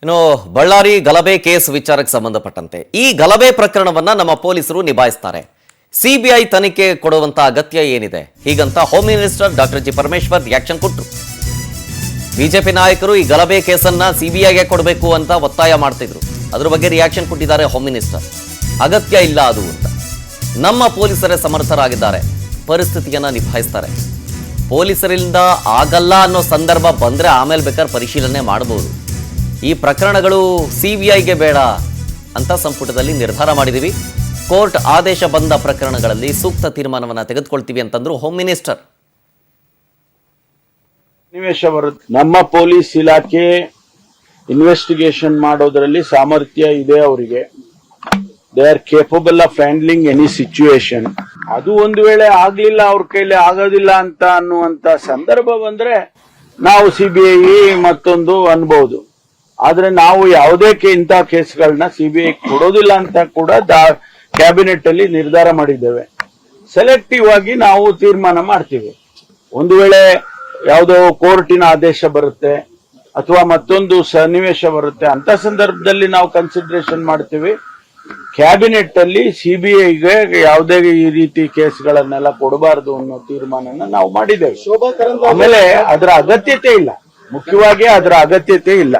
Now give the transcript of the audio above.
ಇನ್ನು ಬಳ್ಳಾರಿ ಗಲಭೆ ಕೇಸ್ ವಿಚಾರಕ್ಕೆ ಸಂಬಂಧಪಟ್ಟಂತೆ ಈ ಗಲಭೆ ಪ್ರಕರಣವನ್ನ ನಮ್ಮ ಪೊಲೀಸರು ನಿಭಾಯಿಸ್ತಾರೆ. ಸಿಬಿಐ ತನಿಖೆ ಕೊಡುವಂತ ಅಗತ್ಯ ಏನಿದೆ ಹೀಗಂತ home minister doctor G Parameshwar reaction ಕೊಟ್ಟರು. ಬಿಜೆಪಿ ನಾಯಕರು ಈ ಗಲಭೆ ಕೇಸನ್ನ ಸಿಬಿಐಗೆ ಕೊಡಬೇಕು ಅಂತ ಒತ್ತಾಯ ಮಾಡ್ತಿದ್ರು. ಅದ್ರ ಬಗ್ಗೆ ರಿಯಾಕ್ಷನ್ ಕೊಟ್ಟಿದ್ದಾರೆ ಹೋಮ್ ಮಿನಿಸ್ಟರ್. ಅಗತ್ಯ ಇಲ್ಲ ಅದು ಅಂತ. ನಮ್ಮ ಪೊಲೀಸರೇ ಸಮರ್ಥರಾಗಿದ್ದಾರೆ, ಪರಿಸ್ಥಿತಿಯನ್ನ ನಿಭಾಯಿಸ್ತಾರೆ. ಪೊಲೀಸರಿಂದ ಆಗಲ್ಲ ಅನ್ನೋ ಸಂದರ್ಭ ಬಂದ್ರೆ ಆಮೇಲೆ ಬೇಕಾದ್ರೆ ಪರಿಶೀಲನೆ ಮಾಡಬಹುದು. ಈ ಪ್ರಕರಣಗಳು ಸಿಬಿಐಗೆ ಬೇಡ ಅಂತ ಸಂಪುಟದಲ್ಲಿ ನಿರ್ಧಾರ ಮಾಡಿದೀವಿ. ಕೋರ್ಟ್ ಆದೇಶ ಬಂದ ಪ್ರಕರಣಗಳಲ್ಲಿ ಸೂಕ್ತ ತೀರ್ಮಾನವನ್ನ ತೆಗೆದುಕೊಳ್ತೀವಿ ಅಂತಂದ್ರು ಹೋಮ್ ಮಿನಿಸ್ಟರ್. ನಮ್ಮ ಪೊಲೀಸ್ ಇಲಾಖೆ ಇನ್ವೆಸ್ಟಿಗೇಷನ್ ಮಾಡೋದ್ರಲ್ಲಿ ಸಾಮರ್ಥ್ಯ ಇದೆ ಅವರಿಗೆ. They are capable of handling any situation. ಅದು ಒಂದು ವೇಳೆ ಆಗ್ಲಿಲ್ಲ, ಅವ್ರ ಕೈಲಿ ಆಗೋದಿಲ್ಲ ಅಂತ ಅನ್ನುವಂತ ಸಂದರ್ಭ ಬಂದ್ರೆ ನಾವು ಸಿಬಿಐ ಮತ್ತೊಂದು ಅನ್ಬಹುದು. ಆದ್ರೆ ನಾವು ಯಾವುದೇ ಇಂಥ ಕೇಸ್ಗಳನ್ನ ಸಿಬಿಐ ಕೊಡೋದಿಲ್ಲ ಅಂತ ಕೂಡ ಕ್ಯಾಬಿನೆಟ್ ಅಲ್ಲಿ ನಿರ್ಧಾರ ಮಾಡಿದ್ದೇವೆ. ಸೆಲೆಕ್ಟಿವ್ ಆಗಿ ನಾವು ತೀರ್ಮಾನ ಮಾಡ್ತೀವಿ. ಒಂದು ವೇಳೆ ಯಾವುದೋ ಕೋರ್ಟಿನ ಆದೇಶ ಬರುತ್ತೆ ಅಥವಾ ಮತ್ತೊಂದು ಸನ್ನಿವೇಶ ಬರುತ್ತೆ, ಅಂತ ಸಂದರ್ಭದಲ್ಲಿ ನಾವು ಕನ್ಸಿಡರೇಷನ್ ಮಾಡ್ತೀವಿ. ಕ್ಯಾಬಿನೆಟ್ ಅಲ್ಲಿ ಸಿಬಿಐಗೆ ಯಾವುದೇ ಈ ರೀತಿ ಕೇಸ್ಗಳನ್ನೆಲ್ಲ ಕೊಡಬಾರದು ಅನ್ನೋ ತೀರ್ಮಾನನ ನಾವು ಮಾಡಿದ್ದೇವೆ. ಆಮೇಲೆ ಅದರ ಅಗತ್ಯತೆ ಇಲ್ಲ, ಮುಖ್ಯವಾಗಿ ಅದರ ಅಗತ್ಯತೆ ಇಲ್ಲ.